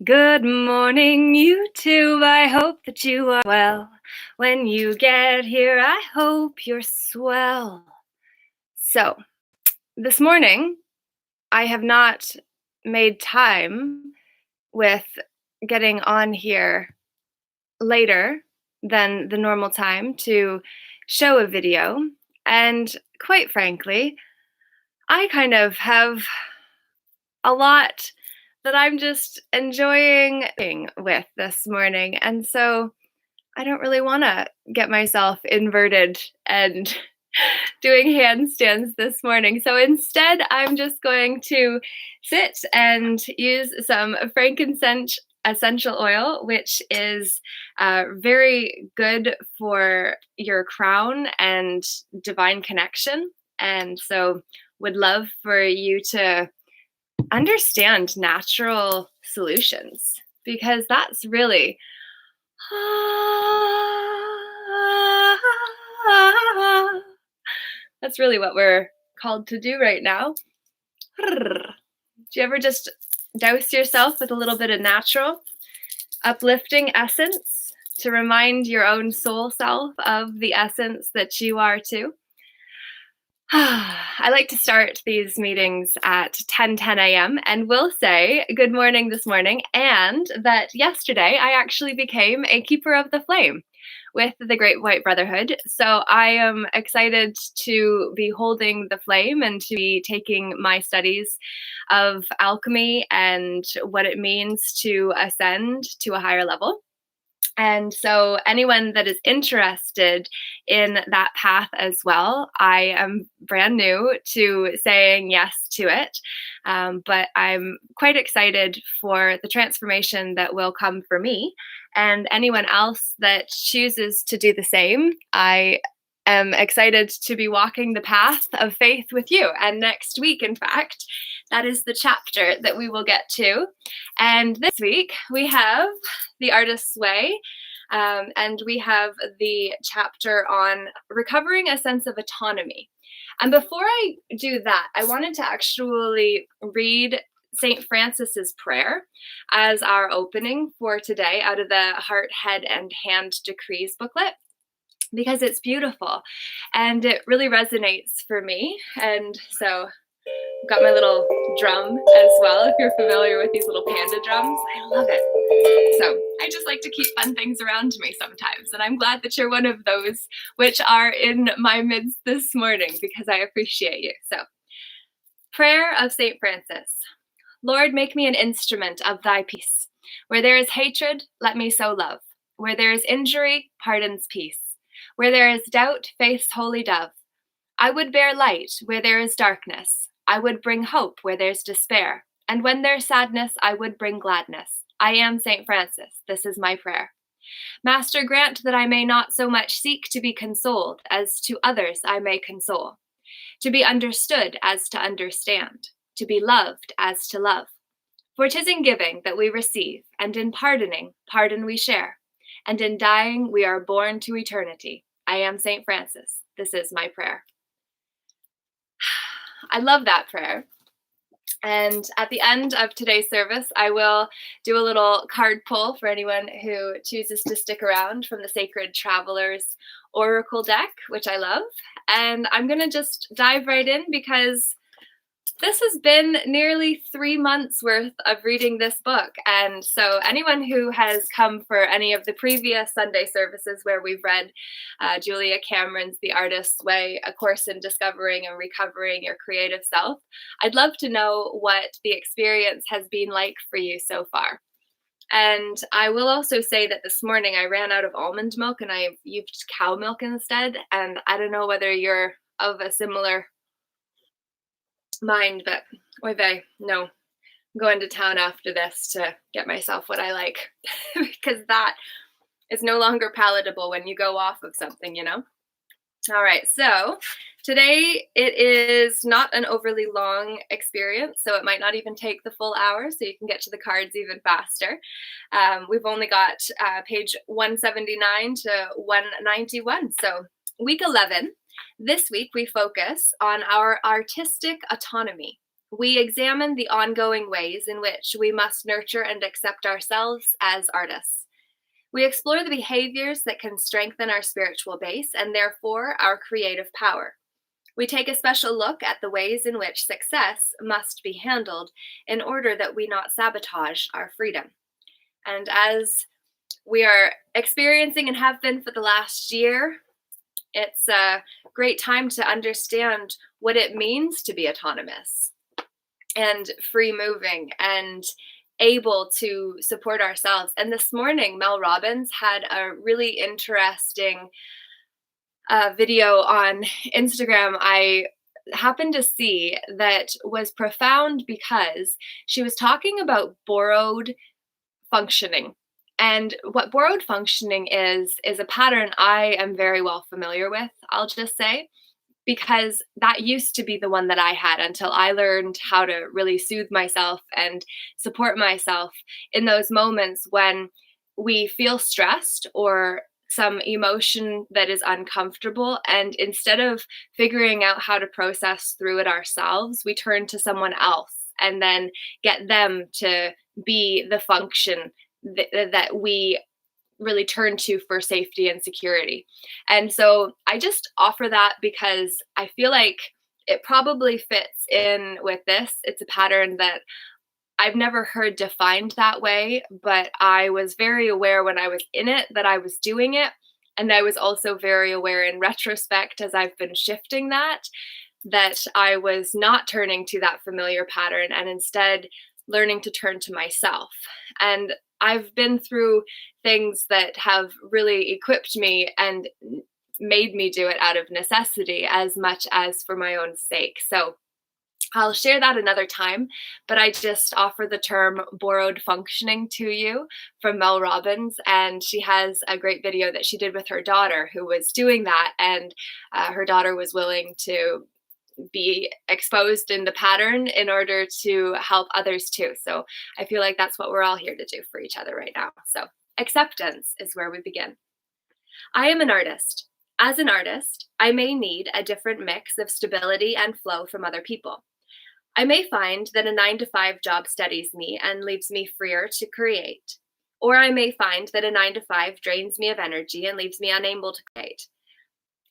Good morning, YouTube. I hope that you are well. When you get here, I hope you're swell. So, this morning, I have not made time with getting on here later than the normal time to show a video. And quite frankly, I kind of have a lot that I'm just enjoying with this morning. And so I don't really want to get myself inverted and doing handstands this morning. So instead, I'm just going to sit and use some frankincense essential oil, which is very good for your crown and divine connection. And so would love for you to understand natural solutions because that's really that's really what we're called to do right now. Do you ever just douse yourself with a little bit of natural uplifting essence to remind your own soul self of the essence that you are too? I like to start these meetings at 10 a.m. and will say good morning this morning, and that yesterday I actually became a keeper of the flame with the Great White Brotherhood. So I am excited to be holding the flame and to be taking my studies of alchemy and what it means to ascend to a higher level. And so, anyone that is interested in that path as well, I am brand new to saying yes to it. But I'm quite excited for the transformation that will come for me. And anyone else that chooses to do the same, I am excited to be walking the path of faith with you. And next week, in fact, that is the chapter that we will get to. And this week, we have The Artist's Way. And we have the chapter on recovering a sense of autonomy. And before I do that, I wanted to actually read St. Francis's prayer as our opening for today out of the Heart, Head, and Hand Decrees booklet, because it's beautiful and it really resonates for me. And so I've got my little drum as well, if you're familiar with these little panda drums. I love it. So I just like to keep fun things around me sometimes. And I'm glad that you're one of those which are in my midst this morning because I appreciate you. So, prayer of St. Francis. Lord, make me an instrument of thy peace. Where there is hatred, let me sow love. Where there is injury, pardons peace. Where there is doubt, faith's holy dove. I would bear light where there is darkness. I would bring hope where there's despair. And when there's sadness, I would bring gladness. I am St. Francis. This is my prayer. Master, grant that I may not so much seek to be consoled as to others I may console. To be understood as to understand. To be loved as to love. For 'tis in giving that we receive, and in pardoning, pardon we share. And in dying, we are born to eternity. I am St. Francis. This is my prayer. I love that prayer. And at the end of today's service, I will do a little card pull for anyone who chooses to stick around from the Sacred Travelers Oracle deck, which I love. And I'm going to just dive right in because this has been nearly 3 months worth of reading this book. And so anyone who has come for any of the previous Sunday services where we've read Julia Cameron's The Artist's Way, A Course in Discovering and Recovering Your Creative Self, I'd love to know what the experience has been like for you so far. And I will also say that this morning I ran out of almond milk and I used cow milk instead. And I don't know whether you're of a similar mind, but oy vey, no. I'm going to town after this to get myself what I like because that is no longer palatable when you go off of something, you know? All right, so today it is not an overly long experience, so it might not even take the full hour, so you can get to the cards even faster. We've only got page 179 to 191, so week 11. This week, we focus on our artistic autonomy. We examine the ongoing ways in which we must nurture and accept ourselves as artists. We explore the behaviors that can strengthen our spiritual base and therefore our creative power. We take a special look at the ways in which success must be handled in order that we not sabotage our freedom. And as we are experiencing and have been for the last year, it's a great time to understand what it means to be autonomous and free moving and able to support ourselves. And this morning, Mel Robbins had a really interesting video on Instagram I happened to see that was profound because she was talking about borrowed functioning. And what borrowed functioning is a pattern I am very well familiar with, I'll just say, because that used to be the one that I had until I learned how to really soothe myself and support myself in those moments when we feel stressed or some emotion that is uncomfortable. And instead of figuring out how to process through it ourselves, we turn to someone else and then get them to be the function that we really turn to for safety and security. And so I just offer that because I feel like it probably fits in with this. It's a pattern that I've never heard defined that way, but I was very aware when I was in it that I was doing it. And I was also very aware in retrospect as I've been shifting that I was not turning to that familiar pattern and instead learning to turn to myself. And I've been through things that have really equipped me and made me do it out of necessity as much as for my own sake. So I'll share that another time, but I just offer the term borrowed functioning to you from Mel Robbins. And she has a great video that she did with her daughter who was doing that. And her daughter was willing to be exposed in the pattern in order to help others too. So I feel like that's what we're all here to do for each other right now. So acceptance is where we begin. I am an artist. As an artist, I may need a different mix of stability and flow from other people. I may find that a 9-to-5 job steadies me and leaves me freer to create. Or I may find that a 9-to-5 drains me of energy and leaves me unable to create.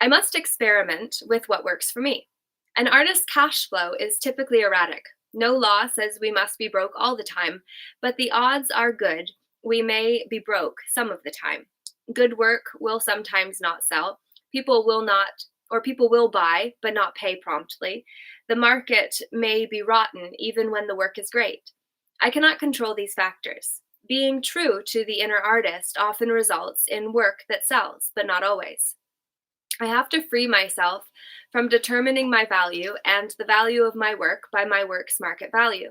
I must experiment with what works for me. An artist's cash flow is typically erratic. No law says we must be broke all the time, but the odds are good we may be broke some of the time. Good work will sometimes not sell. People will buy but not pay promptly. The market may be rotten even when the work is great. I cannot control these factors. Being true to the inner artist often results in work that sells, but not always. I have to free myself from determining my value and the value of my work by my work's market value.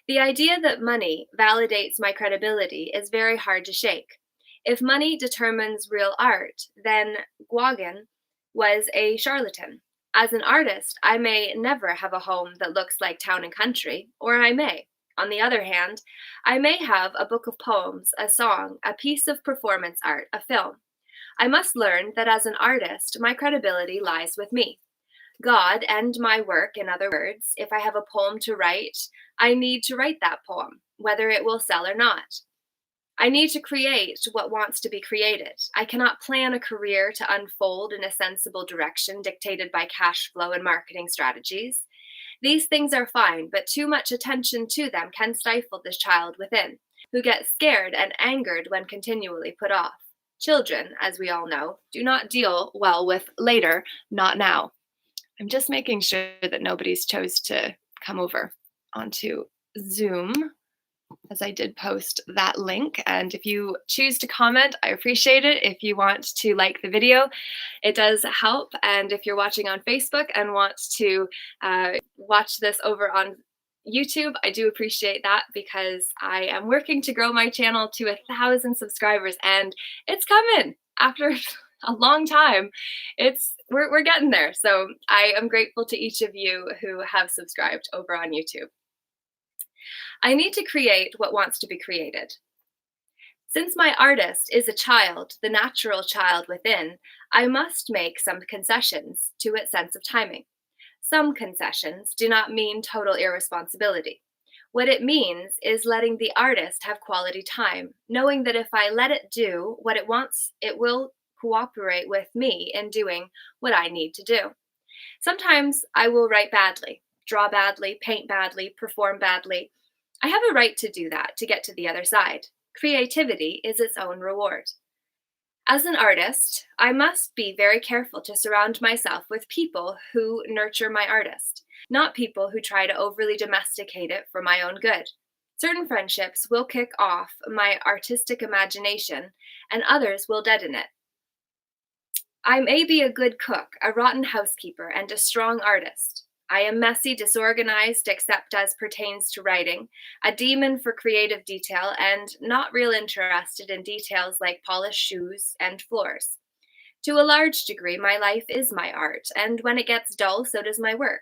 The idea that money validates my credibility is very hard to shake. If money determines real art, then Gauguin was a charlatan. As an artist, I may never have a home that looks like Town and Country, or I may. On the other hand, I may have a book of poems, a song, a piece of performance art, a film. I must learn that as an artist, my credibility lies with me. God and my work, in other words, if I have a poem to write, I need to write that poem, whether it will sell or not. I need to create what wants to be created. I cannot plan a career to unfold in a sensible direction dictated by cash flow and marketing strategies. These things are fine, but too much attention to them can stifle this child within, who gets scared and angered when continually put off. Children, as we all know, do not deal well with later, not now. I'm just making sure that nobody's chose to come over onto Zoom, as I did post that link. And if you choose to comment, I appreciate it. If you want to like the video, it does help. And if you're watching on Facebook and want to watch this over on YouTube, I do appreciate that because I am working to grow my channel to 1,000 subscribers, and it's coming after a long time. We're getting there. So I am grateful to each of you who have subscribed over on YouTube. I need to create what wants to be created. Since my artist is a child, the natural child within, I must make some concessions to its sense of timing. Some concessions do not mean total irresponsibility. What it means is letting the artist have quality time, knowing that if I let it do what it wants, it will cooperate with me in doing what I need to do. Sometimes I will write badly, draw badly, paint badly, perform badly. I have a right to do that to get to the other side. Creativity is its own reward. As an artist, I must be very careful to surround myself with people who nurture my artist, not people who try to overly domesticate it for my own good. Certain friendships will kick off my artistic imagination, and others will deaden it. I may be a good cook, a rotten housekeeper, and a strong artist. I am messy, disorganized, except as pertains to writing, a demon for creative detail, and not real interested in details like polished shoes and floors. To a large degree, my life is my art, and when it gets dull, so does my work.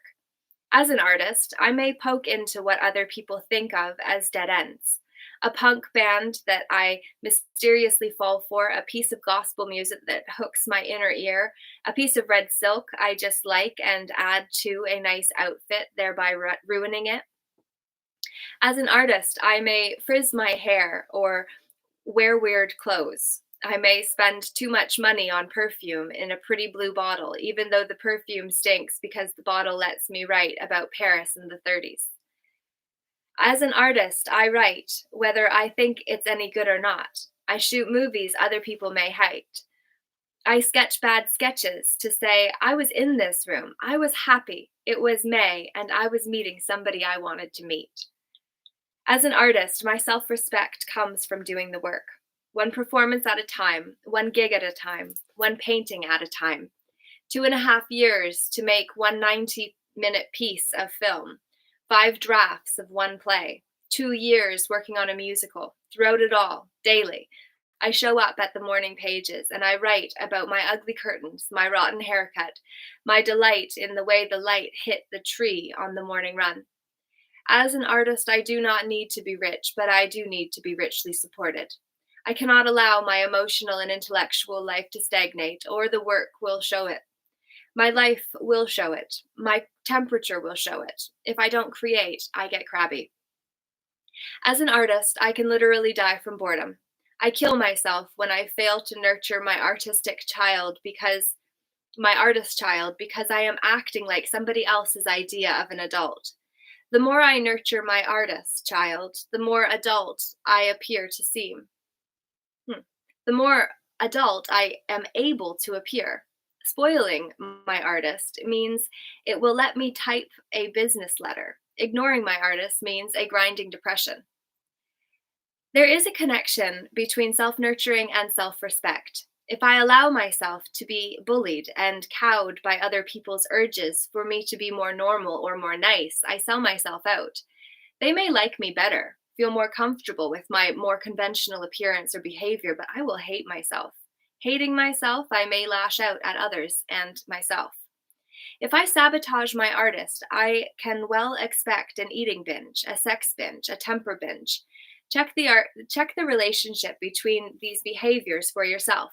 As an artist, I may poke into what other people think of as dead ends. A punk band that I mysteriously fall for, a piece of gospel music that hooks my inner ear, a piece of red silk I just like and add to a nice outfit, thereby ruining it. As an artist, I may frizz my hair or wear weird clothes. I may spend too much money on perfume in a pretty blue bottle, even though the perfume stinks because the bottle lets me write about Paris in the 30s. As an artist, I write, whether I think it's any good or not. I shoot movies other people may hate. I sketch bad sketches to say, I was in this room, I was happy, it was May, and I was meeting somebody I wanted to meet. As an artist, my self respect comes from doing the work. One performance at a time, one gig at a time, one painting at a time. 2.5 years to make one 90-minute piece of film, 5 drafts of one play, 2 years working on a musical. Throughout it all, daily, I show up at the morning pages and I write about my ugly curtains, my rotten haircut, my delight in the way the light hit the tree on the morning run. As an artist, I do not need to be rich, but I do need to be richly supported. I cannot allow my emotional and intellectual life to stagnate, or the work will show it. My life will show it. My temperature will show it. If I don't create, I get crabby. As an artist, I can literally die from boredom. I kill myself when I fail to nurture my artist child because I am acting like somebody else's idea of an adult. The more I nurture my artist child, the more adult I appear to seem. The more adult I am able to appear. Spoiling my artist means it will let me type a business letter. Ignoring my artist means a grinding depression. There is a connection between self nurturing and self respect. If I allow myself to be bullied and cowed by other people's urges for me to be more normal or more nice, I sell myself out. They may like me better, feel more comfortable with my more conventional appearance or behavior, but I will hate myself. Hating myself, I may lash out at others and myself. If I sabotage my artist, I can well expect an eating binge, a sex binge, a temper binge. Check the relationship between these behaviors for yourself.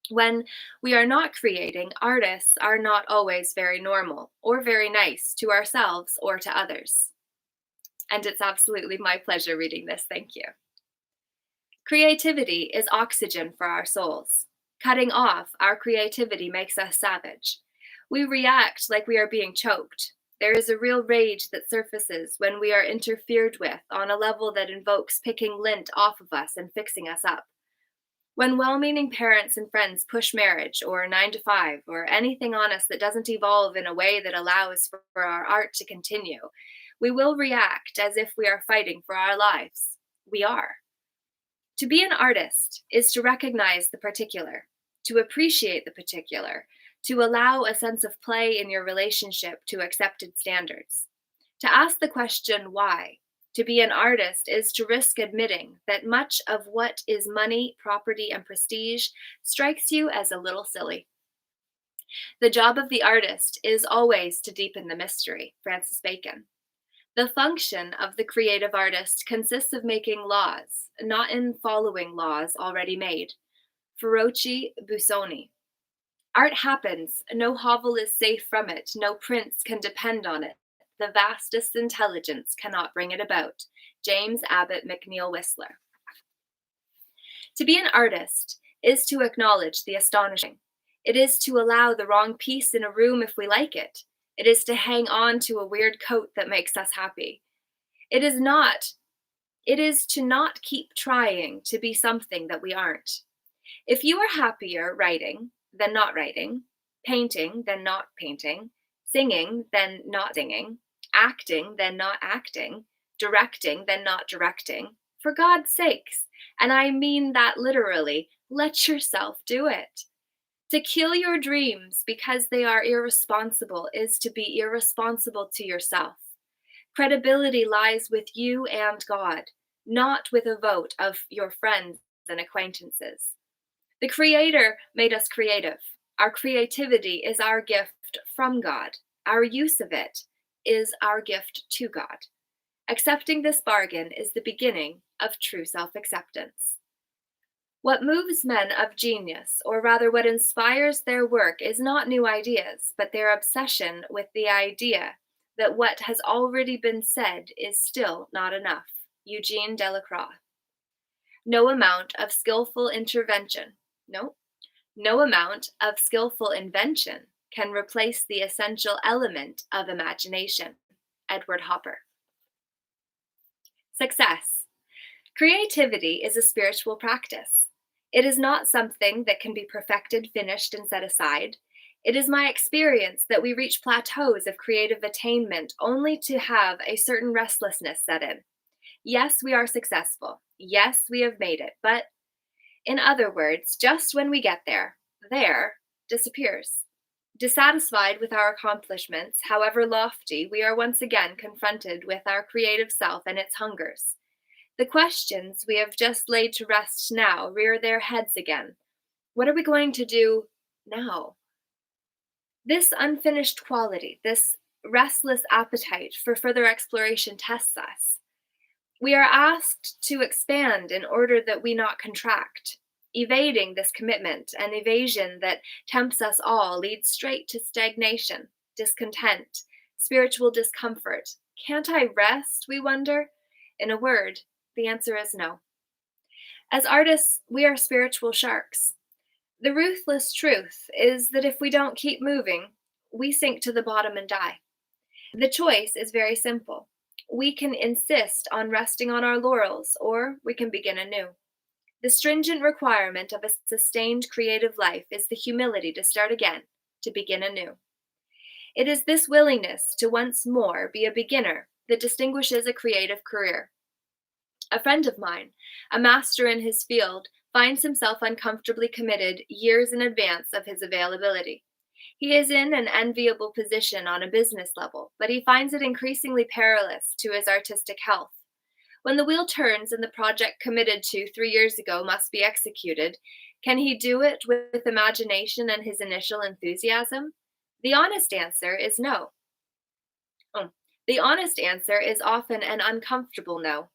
When we are not creating, artists are not always very normal or very nice to ourselves or to others. And it's absolutely my pleasure reading this. Thank you. Creativity is oxygen for our souls. Cutting off our creativity makes us savage. We react like we are being choked. There is a real rage that surfaces when we are interfered with on a level that invokes picking lint off of us and fixing us up. When well-meaning parents and friends push marriage or 9 to 5 or anything on us that doesn't evolve in a way that allows for our art to continue, we will react as if we are fighting for our lives. We are. To be an artist is to recognize the particular, to appreciate the particular, to allow a sense of play in your relationship to accepted standards. To ask the question why. To be an artist is to risk admitting that much of what is money, property, and prestige strikes you as a little silly. The job of the artist is always to deepen the mystery, Francis Bacon. The function of the creative artist consists of making laws, not in following laws already made. Feroci Busoni. Art happens, no hovel is safe from it, no prince can depend on it. The vastest intelligence cannot bring it about. James Abbott McNeill Whistler. To be an artist is to acknowledge the astonishing. It is to allow the wrong piece in a room if we like it. It is to hang on to a weird coat that makes us happy. It is to not keep trying to be something that we aren't. If you are happier writing than not writing, painting than not painting, singing than not singing, acting than not acting, directing than not directing, for God's sakes, and I mean that literally, let yourself do it. To kill your dreams because they are irresponsible is to be irresponsible to yourself. Credibility lies with you and God, not with a vote of your friends and acquaintances. The Creator made us creative. Our creativity is our gift from God. Our use of it is our gift to God. Accepting this bargain is the beginning of true self-acceptance. What moves men of genius, or rather what inspires their work, is not new ideas, but their obsession with the idea that what has already been said is still not enough. Eugene Delacroix. No amount of skillful intervention, no amount of skillful invention can replace the essential element of imagination. Edward Hopper. Success. Creativity is a spiritual practice. It is not something that can be perfected, finished, and set aside. It is my experience that we reach plateaus of creative attainment only to have a certain restlessness set in. Yes, we are successful. Yes, we have made it. But in other words, just when we get there disappears. Dissatisfied with our accomplishments, however lofty, we are once again confronted with our creative self and its hungers. The questions we have just laid to rest now rear their heads again. What are we going to do now? This unfinished quality, this restless appetite for further exploration tests us. We are asked to expand in order that we not contract. Evading this commitment and evasion that tempts us all leads straight to stagnation, discontent, spiritual discomfort. Can't I rest, we wonder? In a word, the answer is no. As artists, we are spiritual sharks. The ruthless truth is that if we don't keep moving, we sink to the bottom and die. The choice is very simple. We can insist on resting on our laurels, or we can begin anew. The stringent requirement of a sustained creative life is the humility to start again, to begin anew. It is this willingness to once more be a beginner that distinguishes a creative career. A friend of mine, a master in his field, finds himself uncomfortably committed years in advance of his availability. He is in an enviable position on a business level, but he finds it increasingly perilous to his artistic health. When the wheel turns and the project committed to 3 years ago must be executed, can he do it with imagination and his initial enthusiasm? The honest answer is no. The honest answer is often an uncomfortable no.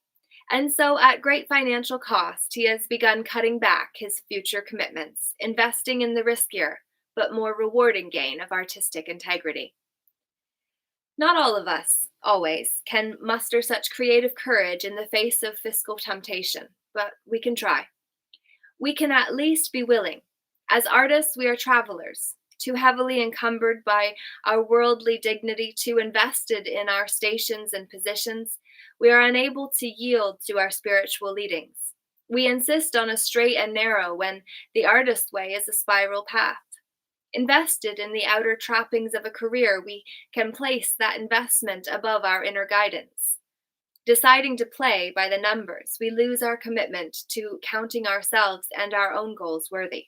And so, at great financial cost, he has begun cutting back his future commitments, investing in the riskier but more rewarding gain of artistic integrity. Not all of us, always, can muster such creative courage in the face of fiscal temptation, but we can try. We can at least be willing. As artists, we are travelers, too heavily encumbered by our worldly dignity, too invested in our stations and positions. We are unable to yield to our spiritual leadings. We insist on a straight and narrow when the artist's way is a spiral path. Invested in the outer trappings of a career, we can place that investment above our inner guidance. Deciding to play by the numbers, we lose our commitment to counting ourselves and our own goals worthy.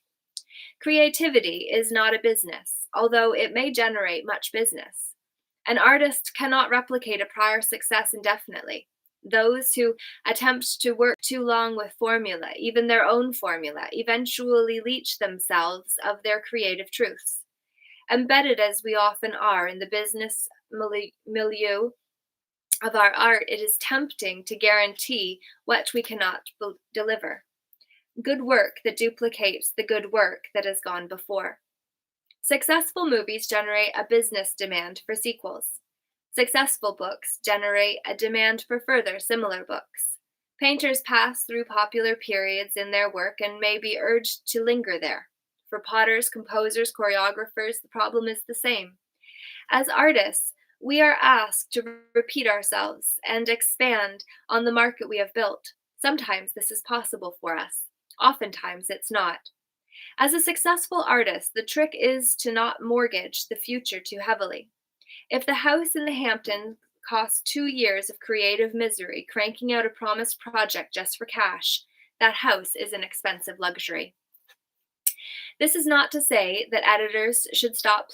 Creativity is not a business, although it may generate much business. An artist cannot replicate a prior success indefinitely. Those who attempt to work too long with formula, even their own formula, eventually leach themselves of their creative truths. Embedded as we often are in the business milieu of our art, it is tempting to guarantee what we cannot deliver. Good work that duplicates the good work that has gone before. Successful movies generate a business demand for sequels. Successful books generate a demand for further similar books. Painters pass through popular periods in their work and may be urged to linger there. For potters, composers, choreographers, the problem is the same. As artists, we are asked to repeat ourselves and expand on the market we have built. Sometimes this is possible for us. Oftentimes it's not. As a successful artist, the trick is to not mortgage the future too heavily. If the house in the Hamptons costs 2 years of creative misery cranking out a promised project just for cash, that house is an expensive luxury. This is not to say that editors should stop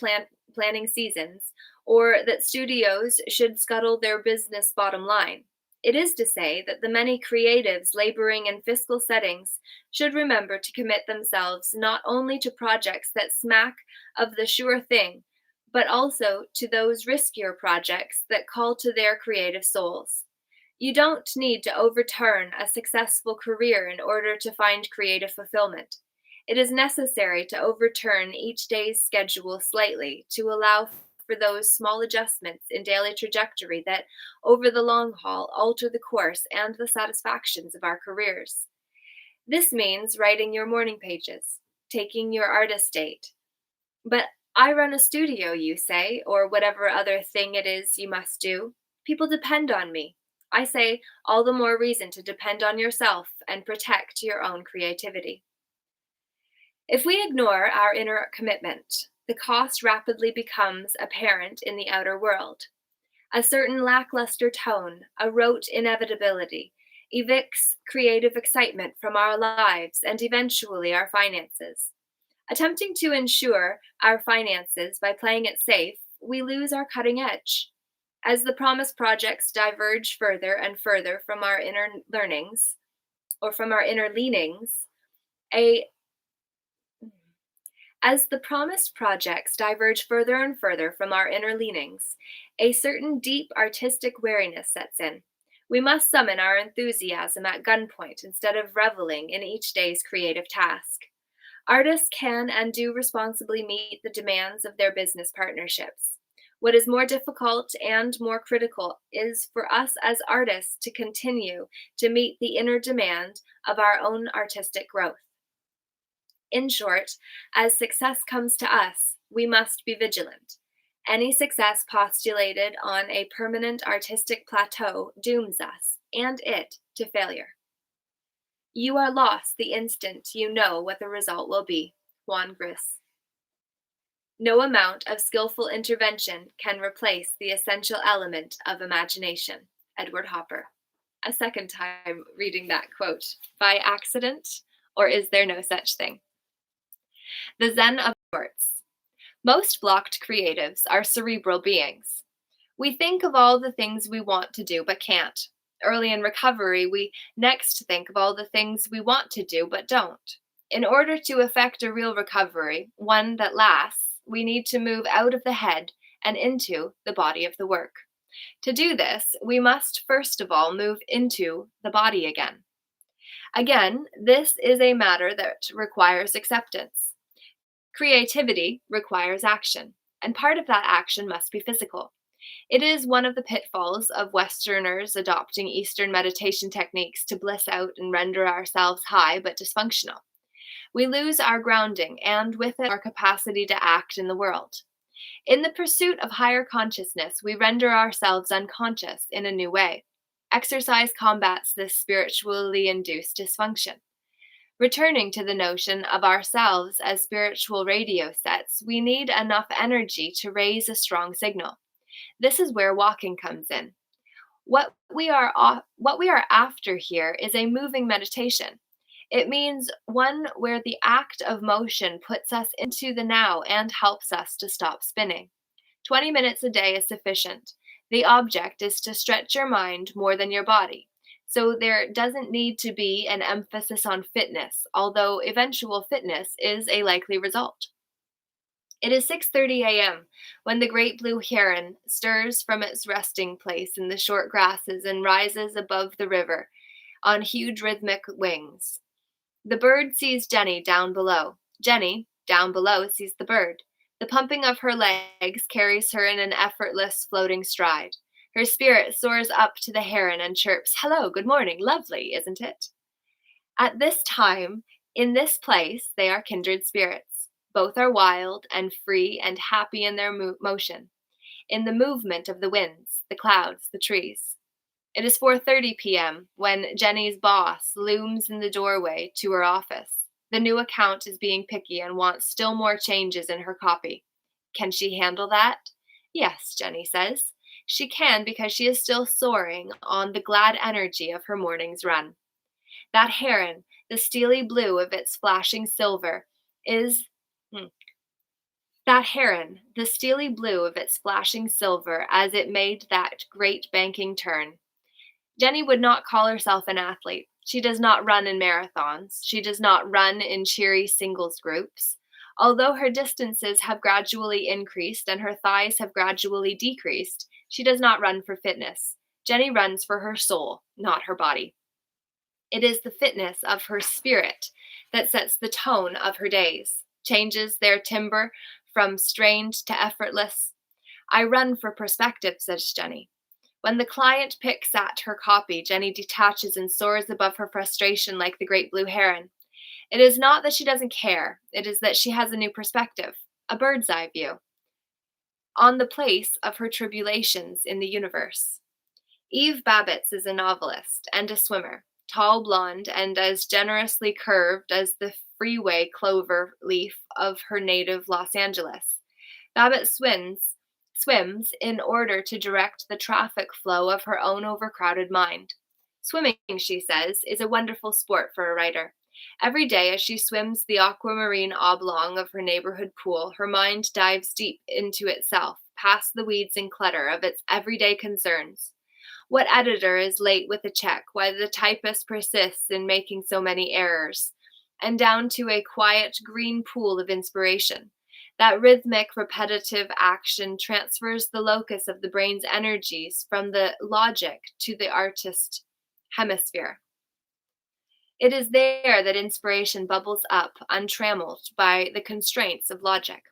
planning seasons or that studios should scuttle their business bottom line. It is to say that the many creatives laboring in fiscal settings should remember to commit themselves not only to projects that smack of the sure thing, but also to those riskier projects that call to their creative souls. You don't need to overturn a successful career in order to find creative fulfillment. It is necessary to overturn each day's schedule slightly to allow for those small adjustments in daily trajectory that, over the long haul, alter the course and the satisfactions of our careers. This means writing your morning pages, taking your artist date. But I run a studio, you say, or whatever other thing it is you must do. People depend on me. I say, all the more reason to depend on yourself and protect your own creativity. If we ignore our inner commitment, the cost rapidly becomes apparent in the outer world. A certain lackluster tone, a rote inevitability, evicts creative excitement from our lives and eventually our finances. Attempting to ensure our finances by playing it safe, we lose our cutting edge. As the promised projects diverge further and further from our inner leanings, as the promised projects diverge further and further from our inner leanings, a certain deep artistic weariness sets in. We must summon our enthusiasm at gunpoint instead of reveling in each day's creative task. Artists can and do responsibly meet the demands of their business partnerships. What is more difficult and more critical is for us as artists to continue to meet the inner demand of our own artistic growth. In short, as success comes to us, we must be vigilant. Any success postulated on a permanent artistic plateau dooms us, and it, to failure. You are lost the instant you know what the result will be. Juan Gris. No amount of skillful intervention can replace the essential element of imagination. Edward Hopper. A second time reading that quote. By accident, or is there no such thing? The Zen of Sorts. Most blocked creatives are cerebral beings. We think of all the things we want to do but can't. Early in recovery, we next think of all the things we want to do but don't. In order to effect a real recovery, one that lasts, we need to move out of the head and into the body of the work. To do this, we must first of all move into the body again. Again, this is a matter that requires acceptance. Creativity requires action, and part of that action must be physical. It is one of the pitfalls of Westerners adopting Eastern meditation techniques to bliss out and render ourselves high but dysfunctional. We lose our grounding and with it our capacity to act in the world. In the pursuit of higher consciousness, we render ourselves unconscious in a new way. Exercise combats this spiritually induced dysfunction. Returning to the notion of ourselves as spiritual radio sets, we need enough energy to raise a strong signal. This is where walking comes in. What we are after here is a moving meditation. It means one where the act of motion puts us into the now and helps us to stop spinning. 20 minutes a day is sufficient. The object is to stretch your mind more than your body. So there doesn't need to be an emphasis on fitness, although eventual fitness is a likely result. It is 6:30 a.m. when the great blue heron stirs from its resting place in the short grasses and rises above the river on huge rhythmic wings. The bird sees Jenny down below. Jenny, down below, sees the bird. The pumping of her legs carries her in an effortless, floating stride. Her spirit soars up to the heron and chirps, "Hello, good morning, lovely, isn't it?" At this time, in this place, they are kindred spirits. Both are wild and free and happy in their motion, in the movement of the winds, the clouds, the trees. It is 4:30 p.m. when Jenny's boss looms in the doorway to her office. The new account is being picky and wants still more changes in her copy. Can she handle that? Yes, Jenny says. She can because she is still soaring on the glad energy of her morning's run. That heron, the steely blue of its flashing silver, is that heron, the steely blue of its flashing silver as it made that great banking turn. Jenny would not call herself an athlete. She does not run in marathons. She does not run in cheery singles groups. Although her distances have gradually increased and her thighs have gradually decreased, she does not run for fitness. Jenny runs for her soul, not her body. It is the fitness of her spirit that sets the tone of her days, changes their timbre from strained to effortless. I run for perspective, says Jenny. When the client picks at her copy, Jenny detaches and soars above her frustration like the great blue heron. It is not that she doesn't care, it is that she has a new perspective, a bird's eye view, on the place of her tribulations in the universe. Eve Babbitts is a novelist and a swimmer, tall blonde and as generously curved as the freeway clover leaf of her native Los Angeles. Babbitt swims in order to direct the traffic flow of her own overcrowded mind. Swimming, she says, is a wonderful sport for a writer. Every day as she swims the aquamarine oblong of her neighborhood pool, her mind dives deep into itself, past the weeds and clutter of its everyday concerns. What editor is late with a check? Why the typist persists in making so many errors? And down to a quiet green pool of inspiration. That rhythmic, repetitive action transfers the locus of the brain's energies from the logic to the artist hemisphere. It is there that inspiration bubbles up, untrammeled by the constraints of logic.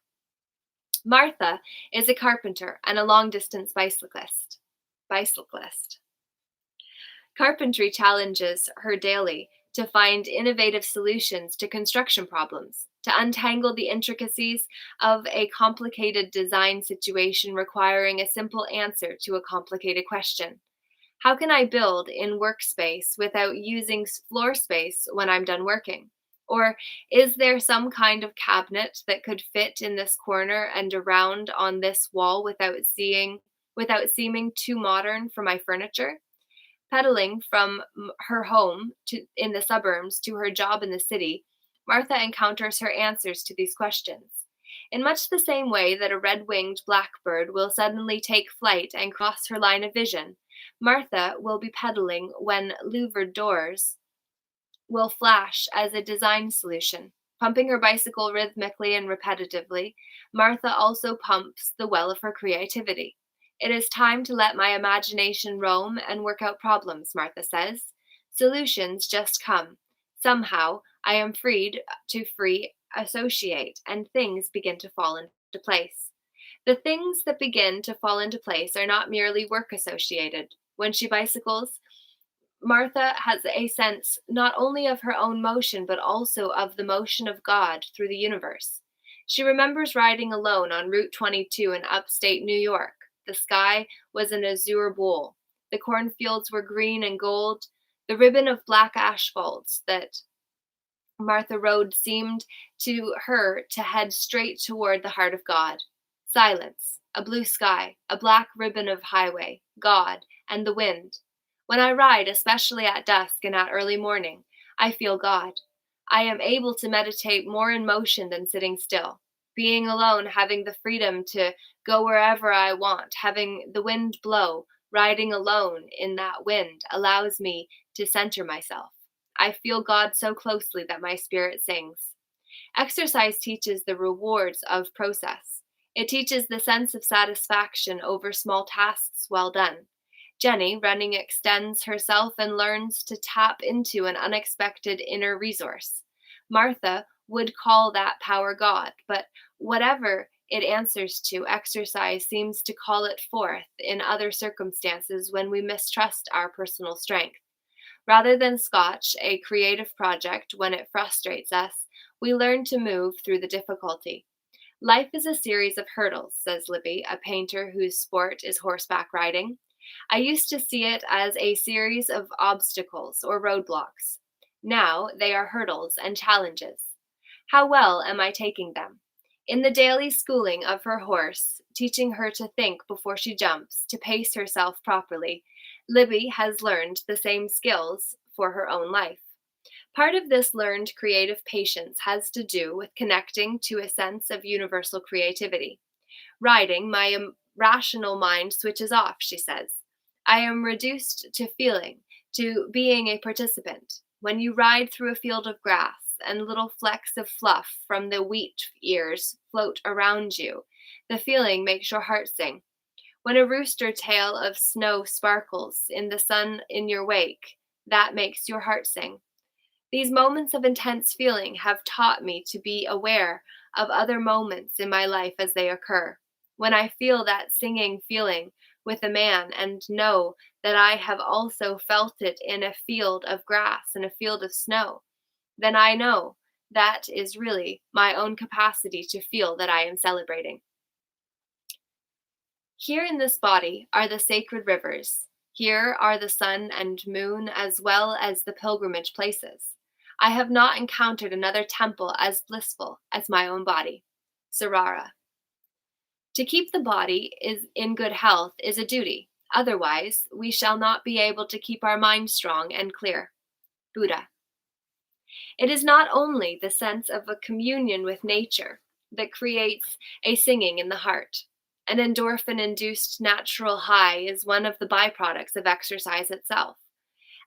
Martha is a carpenter and a long-distance bicyclist. Carpentry challenges her daily to find innovative solutions to construction problems, to untangle the intricacies of a complicated design situation requiring a simple answer to a complicated question. How can I build in workspace without using floor space when I'm done working? Or is there some kind of cabinet that could fit in this corner and around on this wall without seeming too modern for my furniture? Pedaling from her home in the suburbs to her job in the city, Martha encounters her answers to these questions. In much the same way that a red-winged blackbird will suddenly take flight and cross her line of vision, Martha will be pedaling when louvered doors will flash as a design solution. Pumping her bicycle rhythmically and repetitively, Martha also pumps the well of her creativity. It is time to let my imagination roam and work out problems, Martha says. Solutions just come. Somehow, I am freed to free associate, and things begin to fall into place. The things that begin to fall into place are not merely work associated. When she bicycles, Martha has a sense not only of her own motion, but also of the motion of God through the universe. She remembers riding alone on Route 22 in upstate New York. The sky was an azure bowl. The cornfields were green and gold. The ribbon of black asphalts that Martha rode seemed to her to head straight toward the heart of God. Silence, a blue sky, a black ribbon of highway, God, and the wind. When I ride, especially at dusk and at early morning, I feel God. I am able to meditate more in motion than sitting still. Being alone, having the freedom to go wherever I want, having the wind blow, riding alone in that wind allows me to center myself. I feel God so closely that my spirit sings. Exercise teaches the rewards of process. It teaches the sense of satisfaction over small tasks well done. Jenny, running, extends herself and learns to tap into an unexpected inner resource. Martha would call that power God, but whatever it answers to, exercise seems to call it forth in other circumstances when we mistrust our personal strength. Rather than scotch a creative project when it frustrates us, we learn to move through the difficulty. Life is a series of hurdles, says Libby, a painter whose sport is horseback riding. I used to see it as a series of obstacles or roadblocks. Now they are hurdles and challenges. How well am I taking them? In the daily schooling of her horse, teaching her to think before she jumps, to pace herself properly, Libby has learned the same skills for her own life. Part of this learned creative patience has to do with connecting to a sense of universal creativity. Riding, my rational mind switches off, she says. I am reduced to feeling, to being a participant. When you ride through a field of grass and little flecks of fluff from the wheat ears float around you, the feeling makes your heart sing. When a rooster tail of snow sparkles in the sun in your wake, that makes your heart sing. These moments of intense feeling have taught me to be aware of other moments in my life as they occur. When I feel that singing feeling with a man and know that I have also felt it in a field of grass and a field of snow, then I know that is really my own capacity to feel that I am celebrating. Here in this body are the sacred rivers. Here are the sun and moon as well as the pilgrimage places. I have not encountered another temple as blissful as my own body. Sarara. To keep the body is in good health is a duty. Otherwise, we shall not be able to keep our mind strong and clear. Buddha. It is not only the sense of a communion with nature that creates a singing in the heart. An endorphin-induced natural high is one of the byproducts of exercise itself.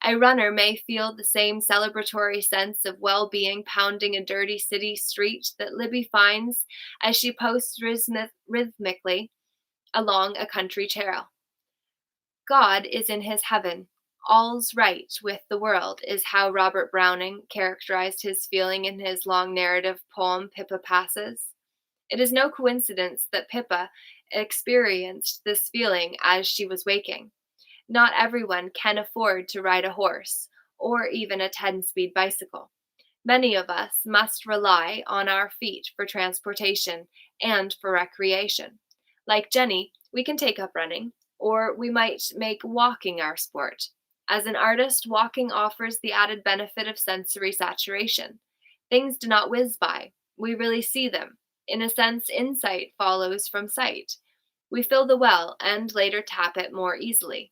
A runner may feel the same celebratory sense of well-being pounding a dirty city street that Libby finds as she posts rhythmically along a country trail. God is in his heaven. All's right with the world is how Robert Browning characterized his feeling in his long narrative poem Pippa Passes. It is no coincidence that Pippa experienced this feeling as she was waking. Not everyone can afford to ride a horse or even a 10-speed bicycle. Many of us must rely on our feet for transportation and for recreation. Like Jenny, we can take up running, or we might make walking our sport. As an artist, walking offers the added benefit of sensory saturation. Things do not whiz by. We really see them. In a sense, insight follows from sight. We fill the well and later tap it more easily.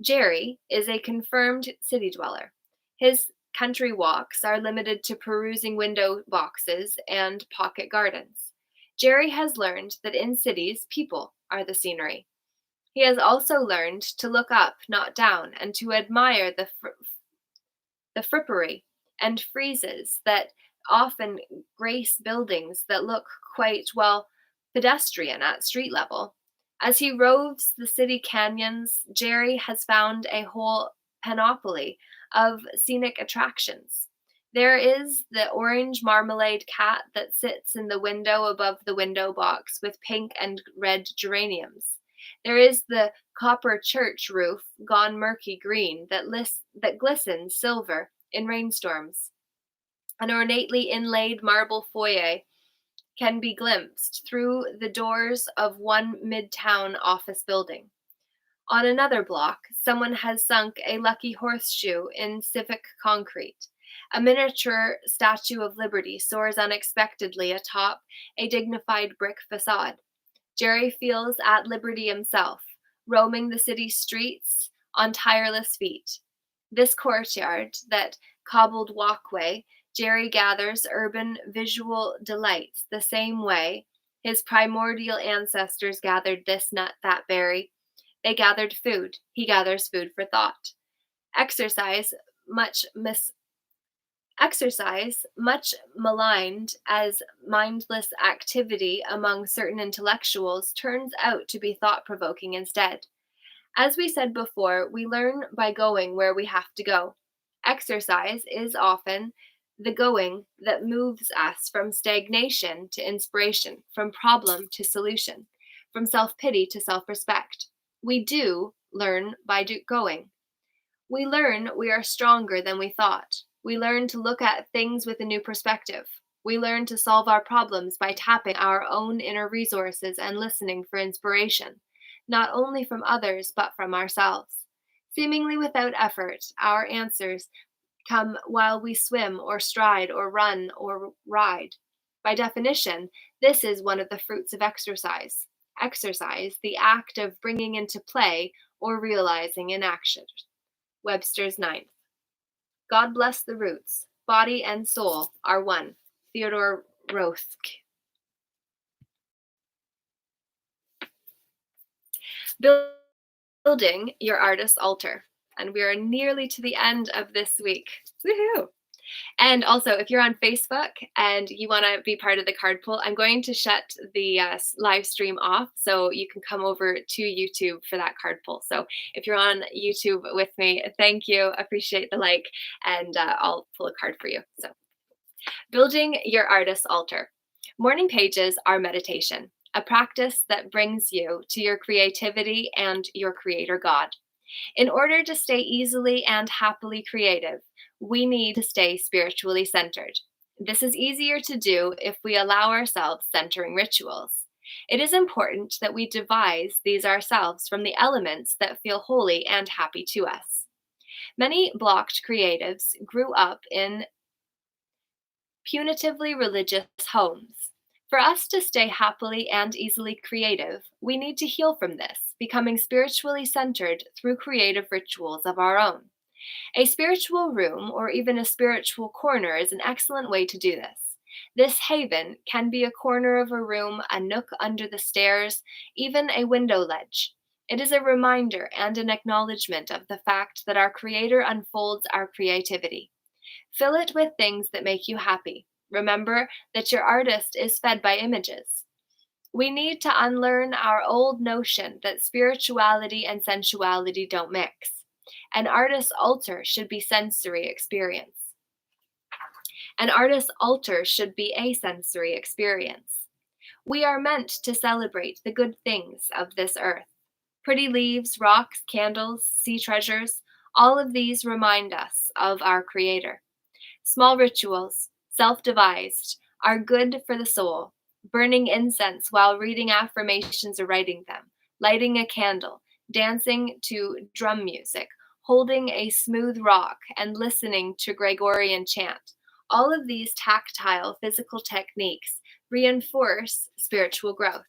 Jerry is a confirmed city dweller. His country walks are limited to perusing window boxes and pocket gardens. Jerry has learned that in cities, people are the scenery. He has also learned to look up, not down, and to admire the frippery and friezes that often grace buildings that look quite, well, pedestrian at street level. As he roves the city canyons, Jerry has found a whole panoply of scenic attractions. There is the orange marmalade cat that sits in the window above the window box with pink and red geraniums. There is the copper church roof gone murky green that glistens silver in rainstorms. An ornately inlaid marble foyer can be glimpsed through the doors of one midtown office building. On another block, someone has sunk a lucky horseshoe in civic concrete. A miniature Statue of Liberty soars unexpectedly atop a dignified brick facade. Jerry feels at liberty himself, roaming the city streets on tireless feet. This courtyard, that cobbled walkway, Jerry gathers urban visual delights the same way his primordial ancestors gathered this nut, that berry. They gathered food. He gathers food for thought. Exercise, much maligned as mindless activity among certain intellectuals, turns out to be thought-provoking instead. As we said before, we learn by going where we have to go. Exercise is often the going that moves us from stagnation to inspiration, from problem to solution, from self-pity to self-respect. We do learn by going. We learn we are stronger than we thought. We learn to look at things with a new perspective. We learn to solve our problems by tapping our own inner resources and listening for inspiration, not only from others, but from ourselves. Seemingly without effort, our answers come while we swim or stride or run or ride. By definition, this is one of the fruits of exercise. Exercise, the act of bringing into play or realizing in action. Webster's 9th. God bless the roots. Body and soul are one. Theodore Roethke. Building your artist's altar. And we are nearly to the end of this week. Woohoo! And also, if you're on Facebook and you want to be part of the card pull, I'm going to shut the live stream off so you can come over to YouTube for that card pull. So if you're on YouTube with me, thank you. Appreciate the like, and I'll pull a card for you. So, building your artist's altar. Morning pages are meditation, a practice that brings you to your creativity and your creator God. In order to stay easily and happily creative, we need to stay spiritually centered. This is easier to do if we allow ourselves centering rituals. It is important that we devise these ourselves from the elements that feel holy and happy to us. Many blocked creatives grew up in punitively religious homes. For us to stay happily and easily creative, we need to heal from this, becoming spiritually centered through creative rituals of our own. A spiritual room or even a spiritual corner is an excellent way to do this. This haven can be a corner of a room, a nook under the stairs, even a window ledge. It is a reminder and an acknowledgement of the fact that our Creator unfolds our creativity. Fill it with things that make you happy. Remember that your artist is fed by images. We need to unlearn our old notion that spirituality and sensuality don't mix. An artist's altar should be sensory experience. An artist's altar should be a sensory experience. We are meant to celebrate the good things of this earth. Pretty leaves, rocks, candles, sea treasures, all of these remind us of our Creator. Small rituals, self-devised, are good for the soul. Burning incense while reading affirmations or writing them, lighting a candle, dancing to drum music, holding a smooth rock, and listening to Gregorian chant. All of these tactile physical techniques reinforce spiritual growth.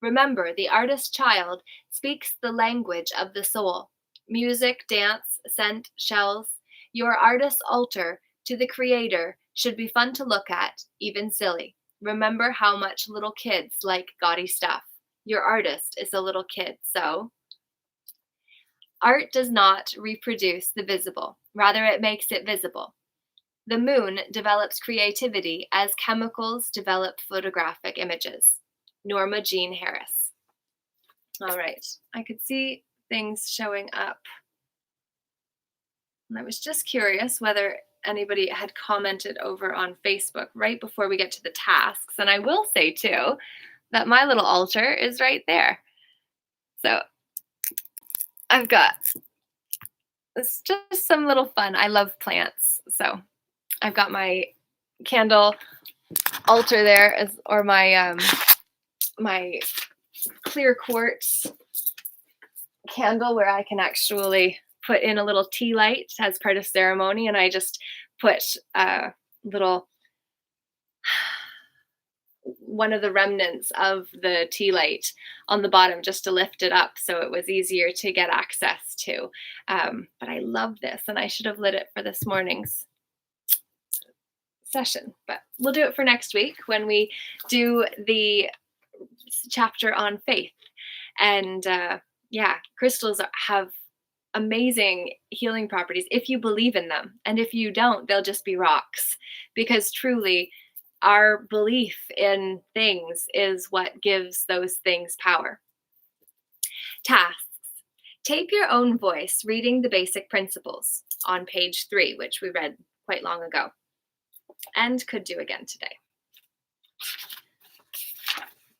Remember, the artist child speaks the language of the soul. Music, dance, scent, shells. Your artist's altar to the Creator should be fun to look at, even silly. Remember how much little kids like gaudy stuff. Your artist is a little kid, so art does not reproduce the visible. Rather, it makes it visible. The moon develops creativity as chemicals develop photographic images. Norma Jean Harris. All right, I could see things showing up. And I was just curious whether anybody had commented over on Facebook right before we get to the tasks. And I will say too that my little altar is right there. So I've got, it's just some little fun. I love plants. So I've got my candle altar there, or my my clear quartz candle where I can actually put in a little tea light as part of ceremony, and I just put a little one of the remnants of the tea light on the bottom just to lift it up so it was easier to get access to. But I love this, and I should have lit it for this morning's session, but we'll do it for next week when we do the chapter on faith. And yeah, crystals have amazing healing properties if you believe in them, and if you don't, they'll just be rocks, because truly our belief in things is what gives those things power. Tasks. Tape your own voice reading the basic principles on page 3, which we read quite long ago. and could do again today.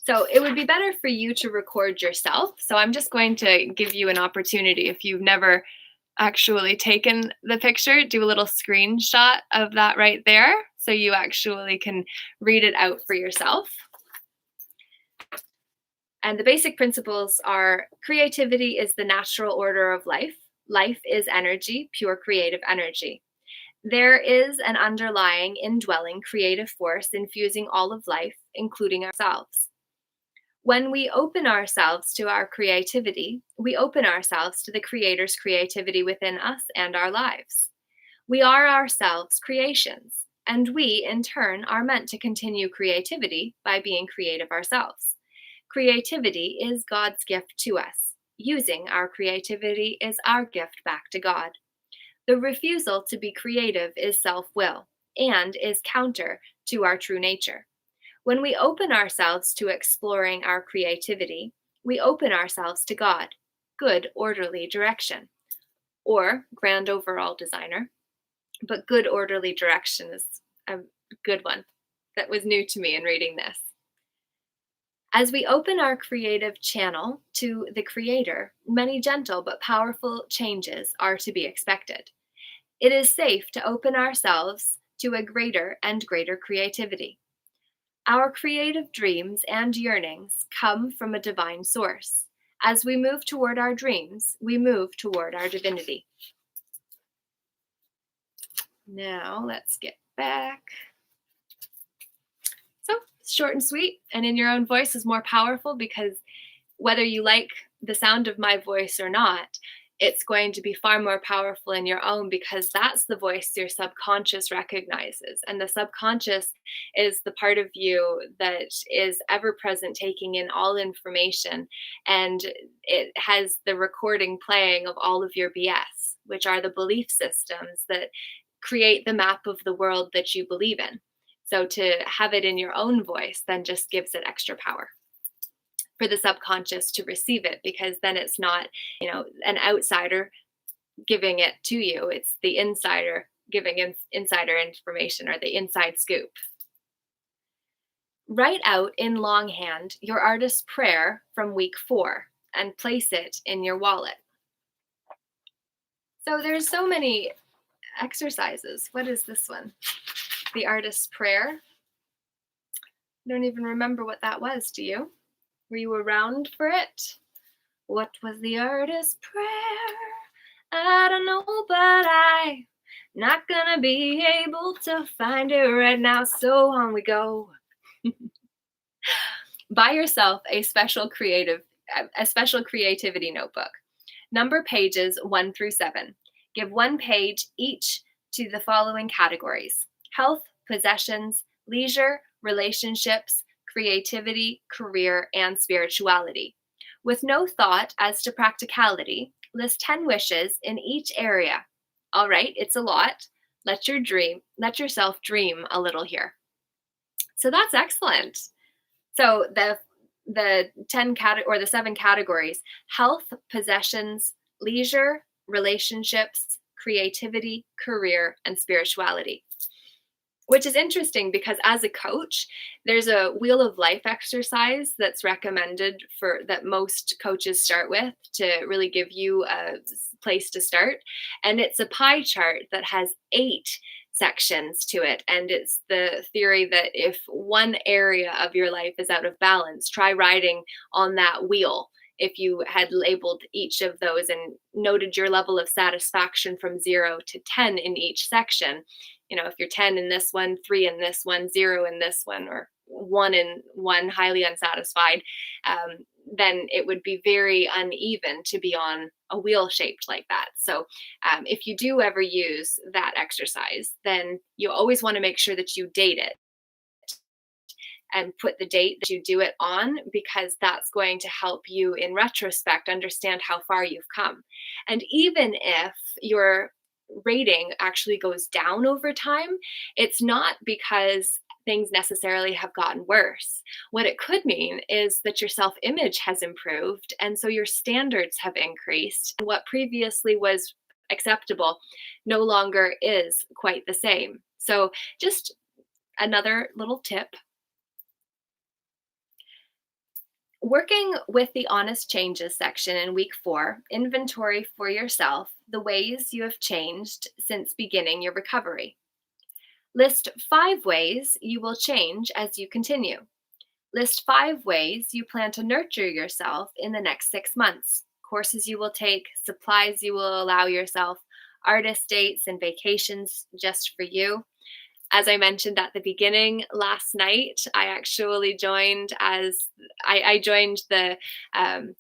So it would be better for you to record yourself. So I'm just going to give you an opportunity, if you've never actually taken the picture, do a little screenshot of that right there so you actually can read it out for yourself. And the basic principles are: creativity is the natural order of life. Life is energy, pure creative energy. There is an underlying, indwelling creative force infusing all of life, including ourselves. When we open ourselves to our creativity, we open ourselves to the Creator's creativity within us and our lives. We are ourselves creations, and we, in turn, are meant to continue creativity by being creative ourselves. Creativity is God's gift to us. Using our creativity is our gift back to God. The refusal to be creative is self-will and is counter to our true nature. When we open ourselves to exploring our creativity, we open ourselves to God, good, orderly direction, or grand overall designer. But good, orderly direction is a good one that was new to me in reading this. As we open our creative channel to the Creator, many gentle but powerful changes are to be expected. It is safe to open ourselves to a greater and greater creativity. Our creative dreams and yearnings come from a divine source. As we move toward our dreams, we move toward our divinity. Now let's get back. So short and sweet, and in your own voice is more powerful, because whether you like the sound of my voice or not, it's going to be far more powerful in your own, because that's the voice your subconscious recognizes. And the subconscious is the part of you that is ever present, taking in all information. And it has the recording playing of all of your BS, which are the belief systems that create the map of the world that you believe in. So to have it in your own voice then just gives it extra power for the subconscious to receive it, because then it's not, an outsider giving it to you. It's the insider giving insider information, or the inside scoop. Write out in longhand your artist's prayer from week 4 and place it in your wallet. So there's so many exercises. What is this one? The artist's prayer. I don't even remember what that was. Do you? Were you around for it? What was the artist's prayer? I don't know, but I'm not gonna be able to find it right now, so on we go. Buy yourself a special creativity notebook. Number pages 1 through 7. Give 1 page each to the following categories: health, possessions, leisure, relationships, creativity, career, and spirituality. With no thought as to practicality, list 10 wishes in each area. All right, it's a lot. Let yourself dream a little here. So that's excellent. So the 7 categories: health, possessions, leisure, relationships, creativity, career, and spirituality. Which is interesting, because as a coach, there's a wheel of life exercise that's recommended that most coaches start with to really give you a place to start. And it's a pie chart that has 8 sections to it. And it's the theory that if one area of your life is out of balance, try riding on that wheel. If you had labeled each of those and noted your level of satisfaction from 0 to 10 in each section, if you're 10 in this one, 3 in this one, 0 in this one, or 1 in one, highly unsatisfied, then it would be very uneven to be on a wheel shaped like that. So if you do ever use that exercise, then you always want to make sure that you date it and put the date that you do it on, because that's going to help you in retrospect understand how far you've come. And even if your rating actually goes down over time, it's not because things necessarily have gotten worse. What it could mean is that your self-image has improved, and so your standards have increased. And what previously was acceptable no longer is quite the same. So just Another little tip: working with the honest changes section in week 4, inventory for yourself the ways you have changed since beginning your recovery. List 5 ways you will change as you continue. List 5 ways you plan to nurture yourself in the next 6 months. Courses you will take, supplies you will allow yourself, artist dates and vacations just for you. As I mentioned at the beginning, last night I actually joined as I joined the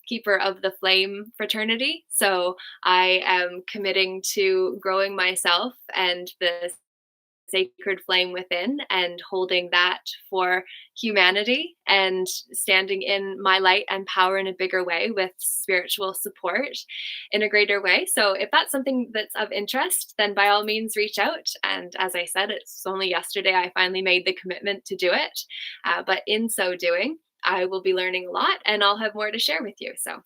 Keeper of the Flame fraternity. So I am committing to growing myself and the sacred flame within and holding that for humanity and standing in my light and power in a bigger way with spiritual support in a greater way. So if that's something that's of interest, then by all means reach out. And as I said, it's only yesterday I finally made the commitment to do it. But in so doing, I will be learning a lot and I'll have more to share with you. So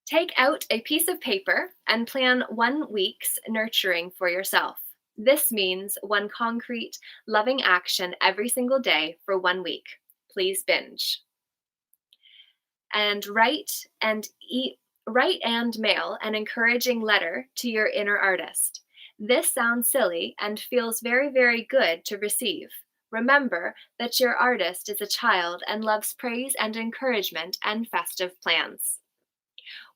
take out a piece of paper and plan 1 week's nurturing for yourself. This means one concrete, loving action every single day for 1 week. Please binge. And write and mail an encouraging letter to your inner artist. This sounds silly and feels very, very good to receive. Remember that your artist is a child and loves praise and encouragement and festive plans.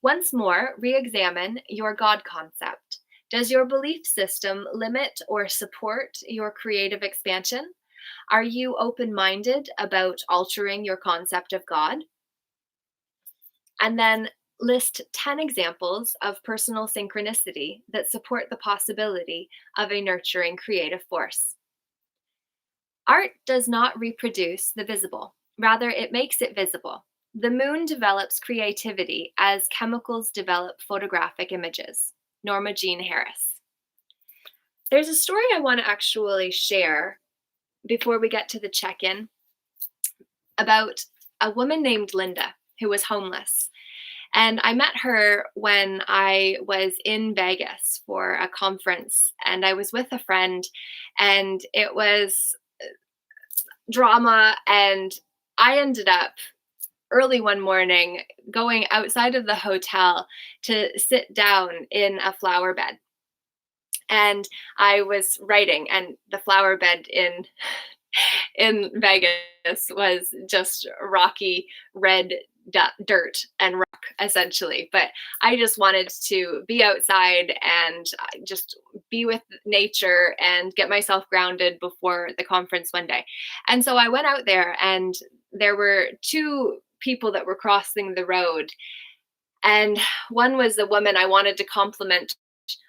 Once more, re examine your God concept. Does your belief system limit or support your creative expansion? Are you open minded about altering your concept of God? And then list 10 examples of personal synchronicity that support the possibility of a nurturing creative force. Art does not reproduce the visible, rather, it makes it visible. The moon develops creativity as chemicals develop photographic images. Norma Jean Harris. There's a story I want to actually share before we get to the check-in about a woman named Linda who was homeless. And I met her when I was in Vegas for a conference, and I was with a friend, and it was drama, and I ended up early one morning going outside of the hotel to sit down in a flower bed. And I was writing, and the flower bed in Vegas was just rocky red dirt and rock, essentially. But I just wanted to be outside and just be with nature and get myself grounded before the conference one day. And so I went out there, and there were 2 people that were crossing the road. And one was a woman I wanted to compliment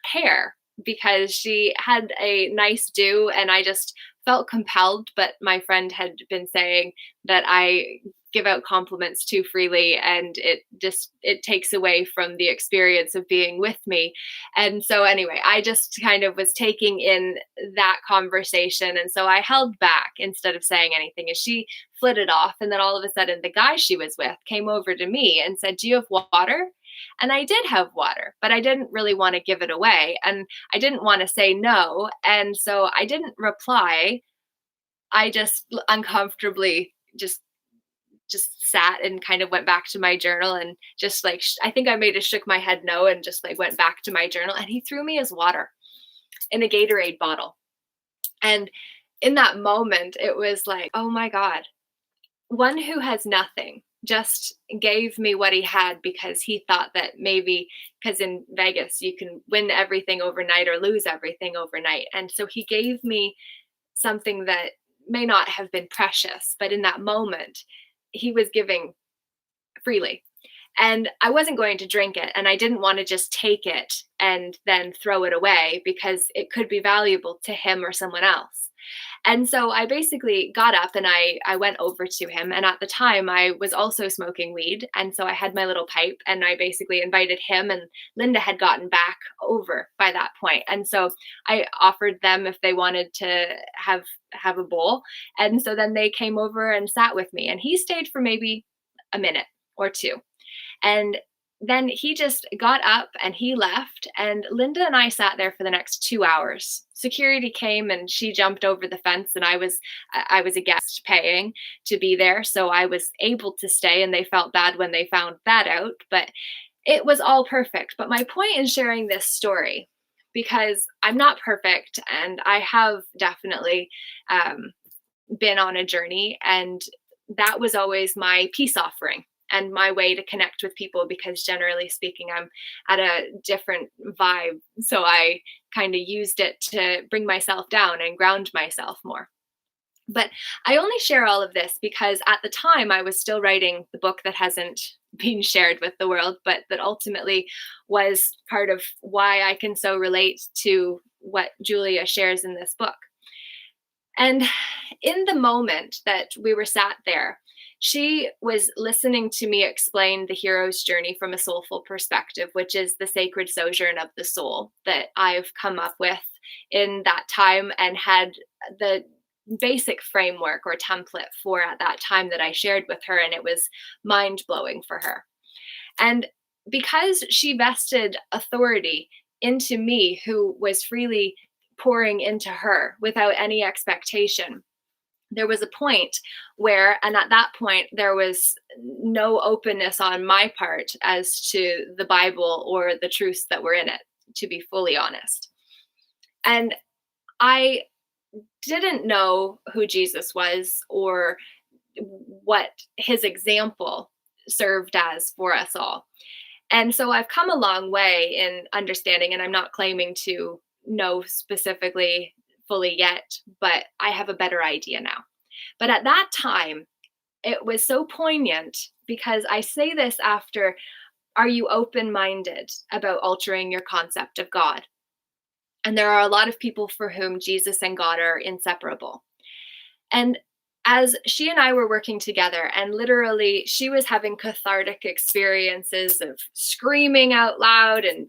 hair because she had a nice do, and I just felt compelled. But my friend had been saying that I give out compliments too freely, and it takes away from the experience of being with me. And so anyway, I just kind of was taking in that conversation, and so I held back instead of saying anything as she flitted off. And then all of a sudden the guy she was with came over to me and said, "Do you have water?" And I did have water, but I didn't really want to give it away, and I didn't want to say no, and so I didn't reply. I just uncomfortably just sat and kind of went back to my journal, and just like I think I made a shook my head no, and just like went back to my journal. And he threw me his water in a Gatorade bottle. And in that moment it was like, oh my God, one who has nothing just gave me what he had because he thought that maybe because in Vegas you can win everything overnight or lose everything overnight. And so he gave me something that may not have been precious, but in that moment he was giving freely. And I wasn't going to drink it, and I didn't want to just take it and then throw it away because it could be valuable to him or someone else. And so I basically got up and I went over to him. And at the time, I was also smoking weed. And so I had my little pipe, and I basically invited him, and Linda had gotten back over by that point. And so I offered them if they wanted to have a bowl. And so then they came over and sat with me, and he stayed for maybe a minute or two. And then he just got up and he left, and Linda and I sat there for the next 2 hours. Security came and she jumped over the fence, and I was a guest paying to be there, so I was able to stay, and they felt bad when they found that out, but it was all perfect. But my point in sharing this story, because I'm not perfect and I have definitely um, been on a journey, and that was always my peace offering and my way to connect with people, because generally speaking I'm at a different vibe, so I kind of used it to bring myself down and ground myself more. But I only share all of this because at the time I was still writing the book that hasn't been shared with the world, but that ultimately was part of why I can so relate to what Julia shares in this book. And in the moment that we were sat there, she was listening to me explain the hero's journey from a soulful perspective, which is the sacred sojourn of the soul that I've come up with in that time and had the basic framework or template for at that time that I shared with her. And it was mind blowing for her. And because she vested authority into me, who was freely pouring into her without any expectation, there was a point where, and at that point, there was no openness on my part as to the Bible or the truths that were in it, to be fully honest. And I didn't know who Jesus was or what his example served as for us all. And so I've come a long way in understanding, and I'm not claiming to know specifically fully yet, but I have a better idea now. But at that time, it was so poignant because I say this after, are you open minded about altering your concept of God? And there are a lot of people for whom Jesus and God are inseparable. And as she and I were working together, and literally she was having cathartic experiences of screaming out loud and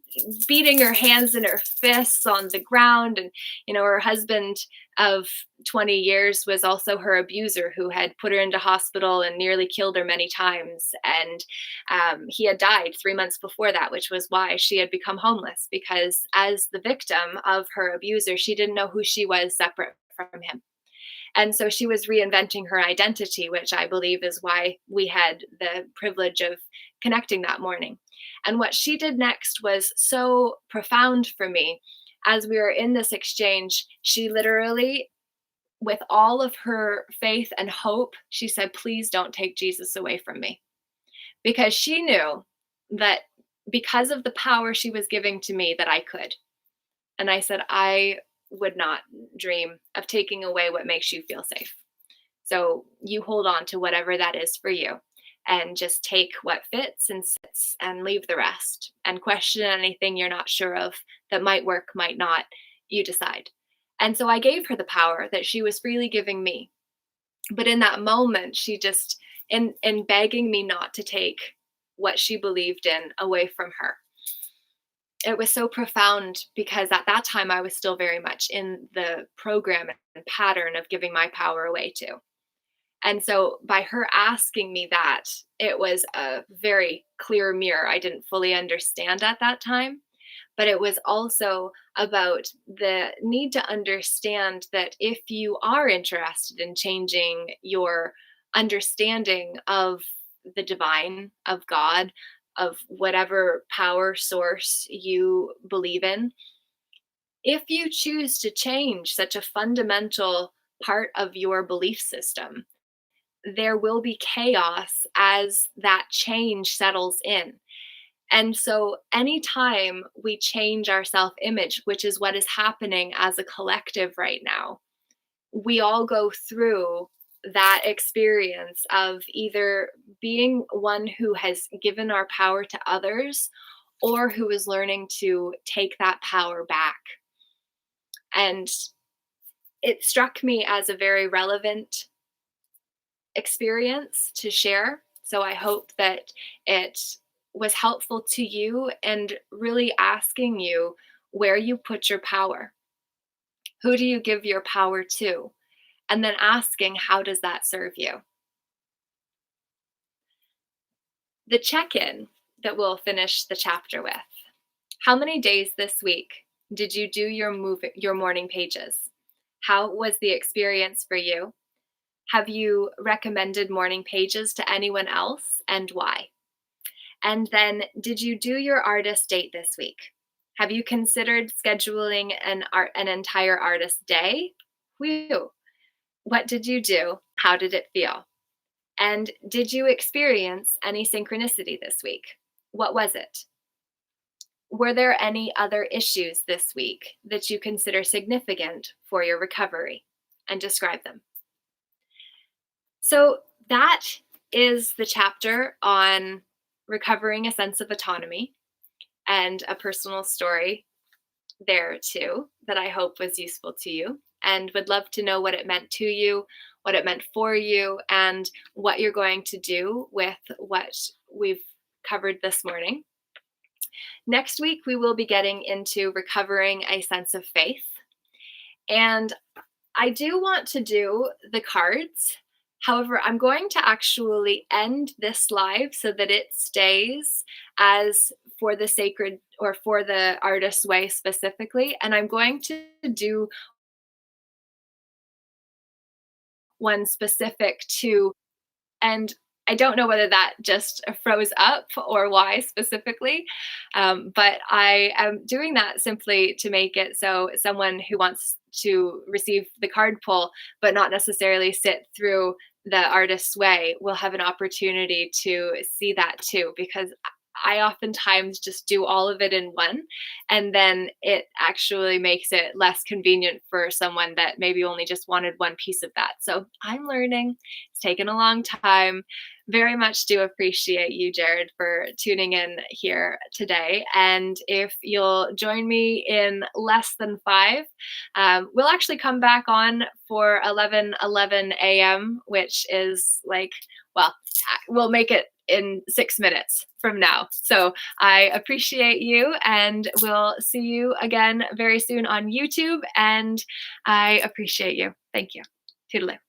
beating her hands and her fists on the ground. And, her husband of 20 years was also her abuser, who had put her into hospital and nearly killed her many times. And he had died 3 months before that, which was why she had become homeless, because as the victim of her abuser, she didn't know who she was separate from him. And so she was reinventing her identity, which I believe is why we had the privilege of connecting that morning. And what she did next was so profound for me. As we were in this exchange, she literally, with all of her faith and hope, she said, "Please don't take Jesus away from me." Because she knew that because of the power she was giving to me, that I could. And I said, "I would not dream of taking away what makes you feel safe. So you hold on to whatever that is for you, and just take what fits and sits and leave the rest, and question anything you're not sure of that might work, might not. You decide." And so I gave her the power that she was freely giving me. But in that moment, she just, in begging me not to take what she believed in away from her, it was so profound, because at that time I was still very much in the program and pattern of giving my power away too. And so by her asking me that, it was a very clear mirror. I didn't fully understand at that time, but it was also about the need to understand that if you are interested in changing your understanding of the divine, of God, of whatever power source you believe in, if you choose to change such a fundamental part of your belief system, there will be chaos as that change settles in. And so, anytime we change our self image, which is what is happening as a collective right now, we all go through that experience of either being one who has given our power to others, or who is learning to take that power back. And it struck me as a very relevant experience to share. So I hope that it was helpful to you, and really asking you where you put your power. Who do you give your power to? And then asking, how does that serve you? The check in that we'll finish the chapter with. How many days this week did you do your morning pages? How was the experience for you? Have you recommended morning pages to anyone else, and why? And then, did you do your artist date this week? Have you considered scheduling an entire artist day? Whew. What did you do? How did it feel? And did you experience any synchronicity this week? What was it? Were there any other issues this week that you consider significant for your recovery? And describe them. So that is the chapter on recovering a sense of autonomy, and a personal story there too that I hope was useful to you, and would love to know what it meant to you, what it meant for you, and what you're going to do with what we've covered this morning. Next week, we will be getting into recovering a sense of faith. And I do want to do the cards. However, I'm going to actually end this live so that it stays as for the sacred or for the artist's way specifically. And I'm going to do one specific to, and I don't know whether that just froze up or why specifically, but I am doing that simply to make it so someone who wants to receive the card pull, but not necessarily sit through the artist's way, will have an opportunity to see that too, because I oftentimes just do all of it in one, and then it actually makes it less convenient for someone that maybe only just wanted one piece of that. So I'm learning. It's taken a long time. Very much do appreciate you, Jared, for tuning in here today. And if you'll join me in less than 5, we'll actually come back on for 11:11 a.m., which is like, well, we'll make it in 6 minutes from now. So I appreciate you, and we'll see you again very soon on YouTube. And I appreciate you. Thank you. Toodaloo.